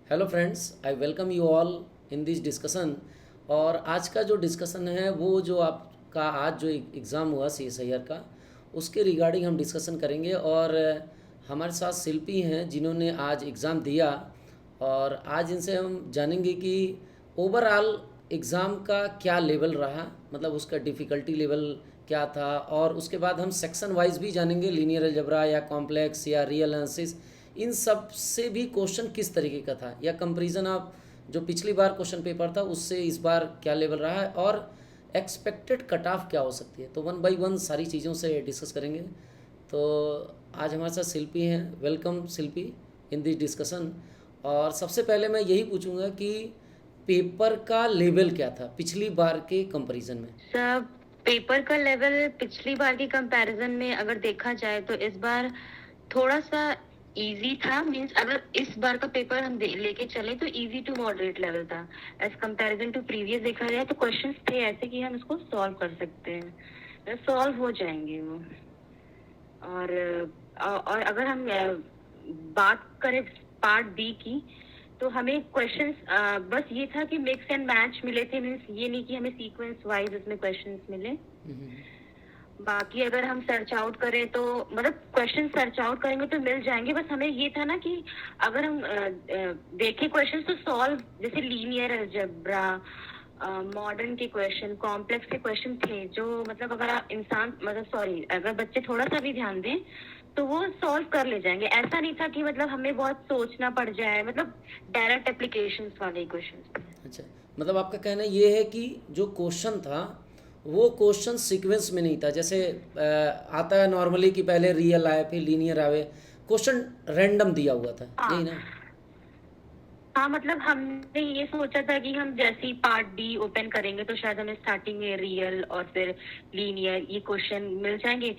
Hello friends, I welcome you all in this discussion. और आज का जो डिस्कशन है वो जो आपका आज जो एग्ज़ाम हुआ CSIR का, उसके रिगार्डिंग हम डिस्कशन करेंगे। और हमारे साथ शिल्पी हैं जिन्होंने आज एग्ज़ाम दिया, और आज इनसे हम जानेंगे कि ओवरऑल एग्ज़ाम का क्या लेवल रहा, मतलब उसका डिफ़िकल्टी लेवल क्या था। और उसके बाद हम सेक्शन वाइज भी जानेंगे, लीनियर अलजेब्रा या कॉम्प्लेक्स या रियल एनालिसिस, इन सब से भी क्वेश्चन किस तरीके का था, या कंपैरिजन आप जो पिछली बार क्वेश्चन पेपर था उससे इस बार क्या लेवल रहा है, और एक्सपेक्टेड कट ऑफ क्या हो सकती है। तो वन बाय वन सारी चीज़ों से डिस्कस करेंगे। तो आज हमारे साथ शिल्पी हैं। Welcome Shilpi in this discussion. और सबसे पहले मैं यही पूछूंगा कि पेपर का लेवल क्या था पिछली बार के कंपैरिजन में। सर, पेपर का लेवल पिछली बार की कंपैरिजन में अगर देखा जाए तो इस बार थोड़ा सा इजी था। मींस अगर इस बार का पेपर हम लेके चले तो इजी टू मॉडरेट लेवल था। एज कंपैरिजन टू प्रीवियस देखा जाए तो क्वेश्चंस थे ऐसे कि हम इसको सॉल्व कर सकते हैं, सॉल्व हो जाएंगे वो। और अगर हम बात करें पार्ट बी की, तो हमें क्वेश्चंस बस ये था कि मिक्स एंड मैच मिले थे। मीन्स ये नहीं कि हमें सीक्वेंस वाइज इसमें क्वेश्चंस मिले। बाकी अगर हम सर्च आउट करें तो मतलब क्वेश्चन सर्च आउट करेंगे तो मिल जाएंगे। बस हमें ये था ना कि अगर हम देखें क्वेश्चन तो सॉल्व, जैसे लीनियर अलजेब्रा, मॉडर्न के क्वेश्चन, कॉम्प्लेक्स के क्वेश्चन थे जो मतलब अगर आप इंसान मतलब सॉरी अगर बच्चे थोड़ा सा भी ध्यान दें तो वो सॉल्व कर ले जाएंगे। ऐसा नहीं था कि मतलब हमें बहुत सोचना पड़ जाए, मतलब डायरेक्ट एप्लीकेशंस वाले क्वेश्चन। अच्छा, मतलब आपका कहना ये है कि जो क्वेश्चन था वो क्वेश्चन सीक्वेंस में नहीं था, जैसे आता है नॉर्मली कि पहले रियल आए फिर लीनियर आए, क्वेश्चन रैंडम दिया हुआ था, यही हाँ ना। हाँ, मतलब हमने ये सोचा था कि हम जैसे ही पार्ट डी ओपन करेंगे तो शायद हमें स्टार्टिंग में रियल और फिर लीनियर ये क्वेश्चन मिल जाएंगे।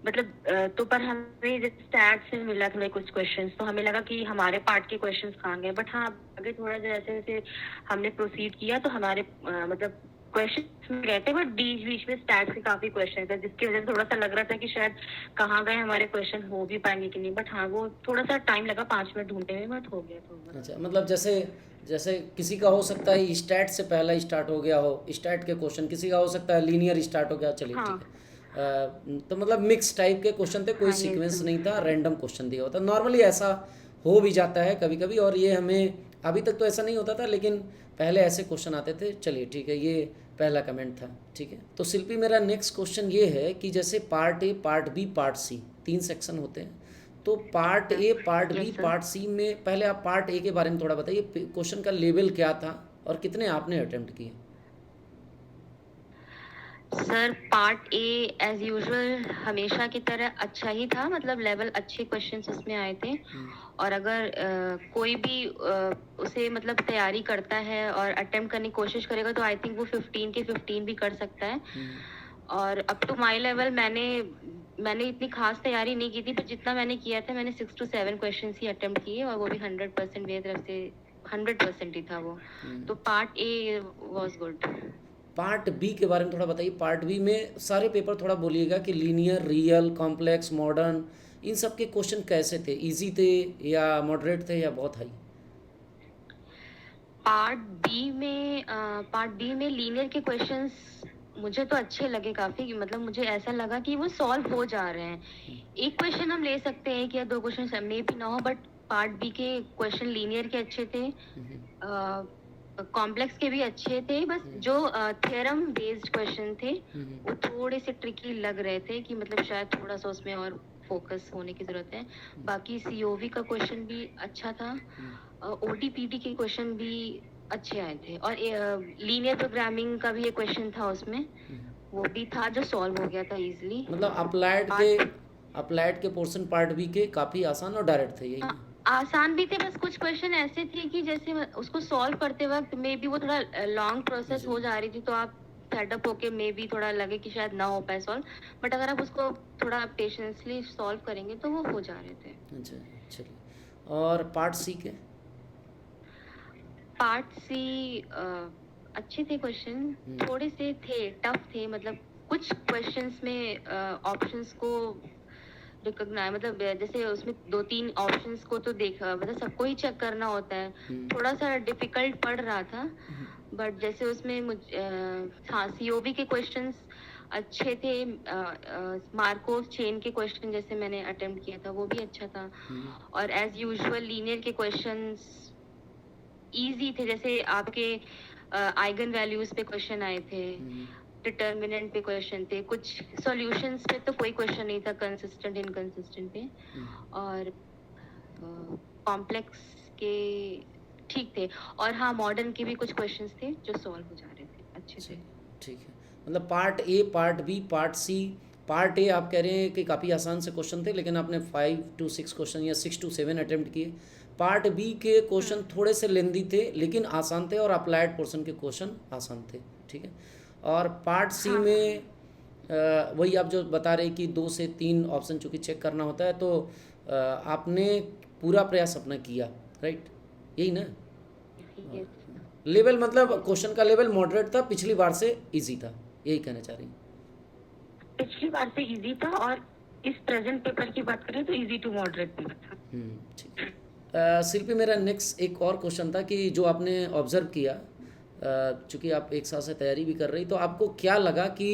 मतलब तो पर हमें जैसे स्टैट से मिला थोड़े कुछ क्वेश्चंस, तो हमें लगा कि हमारे पार्ट के क्वेश्चंस कहाँ गए। बट हाँ, आगे थोड़ा जैसे जैसे हमने प्रोसीड किया तो हमारे मतलब क्वेश्चन गए थे, बट बीच बीच में स्टैट के काफी क्वेश्चन थे जिसकी वजह से थोड़ा सा लग रहा था कि शायद कहाँ गए हमारे क्वेश्चन, हो भी पाएंगे कि नहीं। बट हाँ, वो थोड़ा सा टाइम लगा, 5 मिनट ढूंढने में, बट हो गया थोड़ा। अच्छा, मतलब जैसे जैसे किसी का हो सकता है स्टैट से पहला स्टार्ट हो गया हो, स्टैट के क्वेश्चन, किसी का हो सकता है लीनियर स्टार्ट हो गया, चलिए ठीक है। हाँ तो मतलब मिक्स टाइप के क्वेश्चन थे, कोई हाँ, ये सीक्वेंस सब। नहीं था, रैंडम क्वेश्चन दिया होता। नॉर्मली ऐसा हो भी जाता है कभी कभी, और ये हमें अभी तक तो ऐसा नहीं होता था, लेकिन पहले ऐसे क्वेश्चन आते थे। चलिए ठीक है, ये पहला कमेंट था, ठीक है। तो शिल्पी, मेरा नेक्स्ट क्वेश्चन ये है कि जैसे part A, part B, part C, तीन सेक्शन होते हैं। तो part A, part B, yes sir. Part C में पहले आप पार्ट ए के बारे में थोड़ा बताइए, क्वेश्चन का लेवल क्या था और कितने आपने अटेम्प्ट किए। Sir, part A as usual हमेशा की तरह अच्छा ही था, मतलब लेवल अच्छे क्वेश्चंस उसमें आए थे। और अगर कोई भी उसे मतलब तैयारी करता है और अटेम्प्ट करने की कोशिश करेगा तो आई थिंक वो 15 के 15 भी कर सकता है। और अप टू माई लेवल मैंने मैंने इतनी खास तैयारी नहीं की थी, पर जितना मैंने किया था मैंने 6 to 7 क्वेश्चन ही अटेम्प्ट किए, और वो भी 100% मेरी तरफ से 100% ही था वो। तो part A was good. Part B के बारे में थोड़ा बताइए। पार्ट बी में सारे पेपर थोड़ा बोलिएगा कि लीनियर, रियल, कॉम्प्लेक्स, मॉडर्न, इन सब के क्वेश्चन कैसे थे, इजी थे या मॉडरेट थे या बहुत हाई। पार्ट बी में लीनियर के क्वेश्चंस मुझे तो अच्छे लगे काफी, मतलब मुझे ऐसा लगा कि वो सॉल्व हो जा रहे हैं। एक क्वेश्चन हम ले सकते हैं कि या दो क्वेश्चन में भी ना हो, बट पार्ट बी के क्वेश्चन लीनियर के अच्छे थे, कॉम्प्लेक्स के भी अच्छे थे। बस जो थ्योरम बेस्ड क्वेश्चन थे वो थोड़े से ट्रिकी लग रहे थे, कि मतलब शायद थोड़ा सा उसमें और फोकस होने की जरूरत है। बाकी सीओवी का क्वेश्चन भी अच्छा था, ओटीपीटी के क्वेश्चन भी अच्छे आए थे, और लीनियर प्रोग्रामिंग का भी एक क्वेश्चन था उसमें, वो भी था जो सॉल्व हो गया था इजीली। मतलब अप्लाइड के, पार्ट अप्लाइड के पोर्शन पार्ट बी के काफ़ी आसान और डायरेक्ट थे, यही ना। आसान भी थे, बस कुछ क्वेश्चन ऐसे थे कि जैसे उसको सॉल्व करते वक्त मे बी वो थोड़ा लॉन्ग प्रोसेस जी। हो जा रही थी, तो आप सेटअप होके मे बी थोड़ा लगे कि शायद ना हो पाए सॉल्व। बट अगर आप उसको थोड़ा पेशेंसली सॉल्व करेंगे तो वो हो जा रहे थे। अच्छा, चलिए। और पार्ट सी के। पार्ट सी अच्छे थे क्वेश्चन, थोड़े से थे टफ थे, मतलब कुछ क्वेश्चंस में ऑप्शंस को रिकॉग्नाइज मतलब जैसे उसमें 2-3 ऑप्शंस को तो देखा मतलब सबको ही चेक करना होता है, थोड़ा सा डिफिकल्ट पड़ रहा था। बट जैसे उसमें हाँ सीओबी के क्वेश्चंस अच्छे थे, मार्कोव चेन के क्वेश्चन जैसे मैंने अटेम्प्ट किया था वो भी अच्छा था। और एज यूजुअल लीनियर के क्वेश्चंस इजी थे, जैसे आपके आइगन वैल्यूज पे क्वेश्चन आए थे, डिटर्मिनेंट पे क्वेश्चन थे, कुछ सॉल्यूशंस पे तो कोई क्वेश्चन नहीं था, कंसिस्टेंट इनकंसिस्टेंट पे। और कॉम्प्लेक्स के ठीक थे। और हाँ मॉडर्न के भी कुछ क्वेश्चंस थे जो सॉल्व हो जा रहे थे अच्छे से। ठीक है, मतलब part A, part B, part C. Part A आप कह रहे हैं कि काफ़ी आसान से क्वेश्चन थे, लेकिन आपने 5 to 6 क्वेश्चन या 6 to 7 अटेम्प्ट किए। पार्ट बी के क्वेश्चन थोड़े से लेंदी थे लेकिन आसान थे, और अप्लाइड पोर्शन के क्वेश्चन आसान थे, ठीक है। और पार्ट सी में वही आप जो बता रहे कि 2 से 3 ऑप्शन चूँकि चेक करना होता है, तो आपने पूरा प्रयास अपना किया, राइट, यही ना? लेवल मतलब क्वेश्चन का लेवल मॉडरेट था, पिछली बार से इजी था, यही कहना चाह रही हूँ। पिछली बार से इजी था, और इस प्रेजेंट पेपर की बात करें तो इजी टू मॉडरेट पेपर था। ठीक है। शिल्पी, मेरा नेक्स्ट एक और क्वेश्चन था कि जो आपने ऑब्जर्व किया, चूँकि आप एक साल से तैयारी भी कर रही, तो आपको क्या लगा कि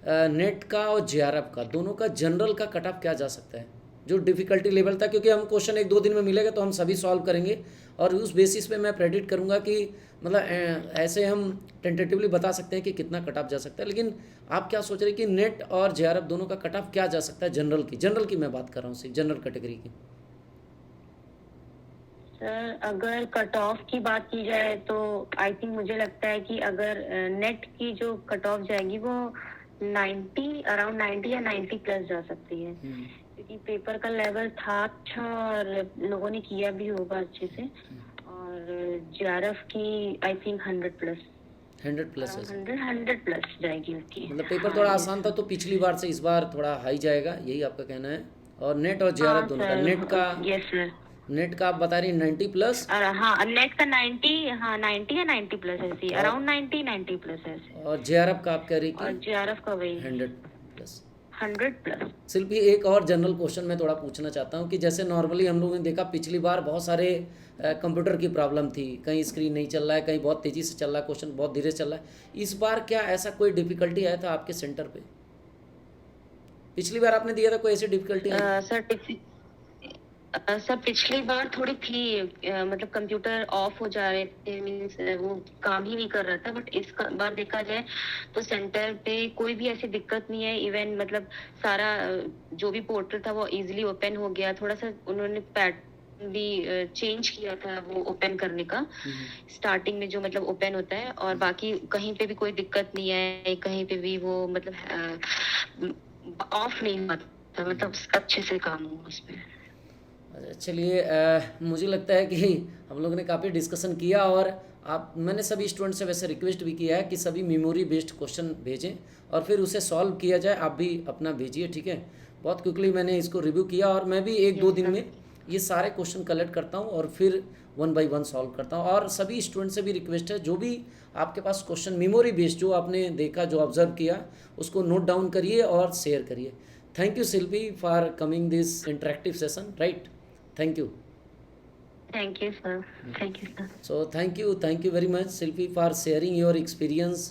नेट का और जेआरएफ का दोनों का जनरल का कट ऑफ क्या जा सकता है, जो डिफ़िकल्टी लेवल था? क्योंकि हम क्वेश्चन 1-2 दिन में मिलेगा तो हम सभी सॉल्व करेंगे, और उस बेसिस पे मैं प्रेडिक्ट करूंगा कि मतलब ऐसे हम टेंटेटिवली बता सकते हैं कि कितना कट ऑफ जा सकता है। लेकिन आप क्या सोच रहे हैं कि नेट और जेआरएफ दोनों का कट ऑफ क्या जा सकता है जनरल की मैं बात कर रहा हूँ, सिर्फ जनरल कैटेगरी की। सर अगर कट ऑफ की बात की जाए तो आई थिंक मुझे लगता है कि अगर नेट की जो कट ऑफ जाएगी वो 90 अराउंड 90 या 90 प्लस जा सकती है, क्योंकि पेपर का लेवल था अच्छा और लोगों ने किया भी होगा अच्छे से। और जेआरएफ की आई थिंक 100 प्लस 100 प्लस जाएगी उसकी। मतलब पेपर थोड़ा आसान था तो पिछली बार से इस बार थोड़ा हाई जाएगा, यही आपका कहना है? और नेट और जेआरएफ दोनों का, नेट का यस सर, नेट का आप बता रही 90 प्लस, हाँ नेट का 90, हाँ 90 या 90 प्लस ऐसी, अराउंड 90 प्लस ऐसे। और जेआरएफ का आप कह रही और जेआरएफ का वही 100 प्लस। 100 प्लस। सिर्फ एक और जनरल क्वेश्चन मैं थोड़ा पूछना चाहता हूँ कि जैसे नॉर्मली हम लोगों ने देखा पिछली बार बहुत सारे कंप्यूटर की प्रॉब्लम थी, कहीं स्क्रीन नहीं चल रहा है, कहीं बहुत तेज़ी से चल रहा है, क्वेश्चन बहुत धीरे चल रहा है। इस बार क्या ऐसा कोई डिफिकल्टी आया था आपके सेंटर पे? पिछली बार आपने दिया था, कोई ऐसी डिफिकल्टी आई? सर पिछली बार थोड़ी थी, मतलब कंप्यूटर ऑफ हो जा रहे थे, मीन्स वो काम ही नहीं कर रहा था। बट इस बार देखा जाए तो सेंटर पे कोई भी ऐसी दिक्कत नहीं है। इवन मतलब सारा जो भी पोर्टल था वो इजीली ओपन हो गया। थोड़ा सा उन्होंने पैटर्न भी चेंज किया था वो ओपन करने का, स्टार्टिंग में जो मतलब ओपन होता है, और बाकी कहीं पे भी कोई दिक्कत नहीं है, कहीं पे भी वो मतलब ऑफ नहीं हुआ था, मतलब अच्छे से काम हुआ उस पर। चलिए, मुझे लगता है कि हम लोगों ने काफ़ी डिस्कशन किया, और मैंने सभी स्टूडेंट से वैसे रिक्वेस्ट भी किया है कि सभी मेमोरी बेस्ड क्वेश्चन भेजें और फिर उसे सॉल्व किया जाए। आप भी अपना भेजिए, ठीक है? बहुत क्विकली मैंने इसको रिव्यू किया, और मैं भी 1-2 दिन में ये सारे क्वेश्चन कलेक्ट करता हूँ और फिर 1 by 1 सॉल्व करता हूँ। और सभी स्टूडेंट से भी रिक्वेस्ट है, जो भी आपके पास क्वेश्चन मेमोरी बेस्ड जो आपने देखा, जो ऑब्जर्व किया, उसको नोट डाउन करिए और शेयर करिए। Thank you Shilpi for coming this interactive session, right? Thank you. Thank you, sir. Thank you, sir. So thank you very much, Silpi, for sharing your experience.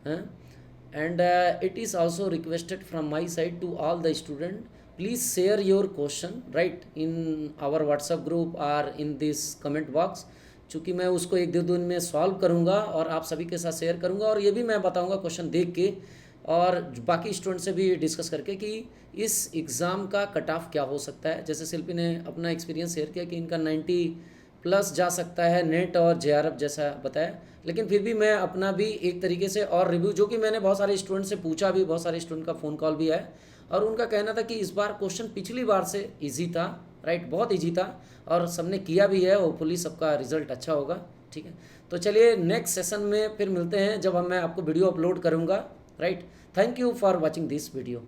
And it is also requested from my side to all the student. Please share your question, right, in our WhatsApp group or in this comment box. चूँकि मैं उसको 1-2 दिन में solve करूँगा और आप सभी के साथ शेयर करूँगा, और ये भी मैं बताऊँगा क्वेश्चन देख के और बाकी स्टूडेंट से भी डिस्कस करके कि इस एग्ज़ाम का कट ऑफ क्या हो सकता है। जैसे शिल्पी ने अपना एक्सपीरियंस शेयर किया कि इनका 90 प्लस जा सकता है नेट और जेआरएफ जैसा बताया, लेकिन फिर भी मैं अपना भी एक तरीके से और रिव्यू, जो कि मैंने बहुत सारे स्टूडेंट से पूछा भी, बहुत सारे स्टूडेंट का फ़ोन कॉल भी आया, और उनका कहना था कि इस बार क्वेश्चन पिछली बार से ईजी था, राइट, बहुत ईजी था, और सबने किया भी है। होपफुली सबका रिजल्ट अच्छा होगा, ठीक है? तो चलिए नेक्स्ट सेशन में फिर मिलते हैं जब मैं आपको वीडियो अपलोड करूँगा, right? Thank you for watching this video.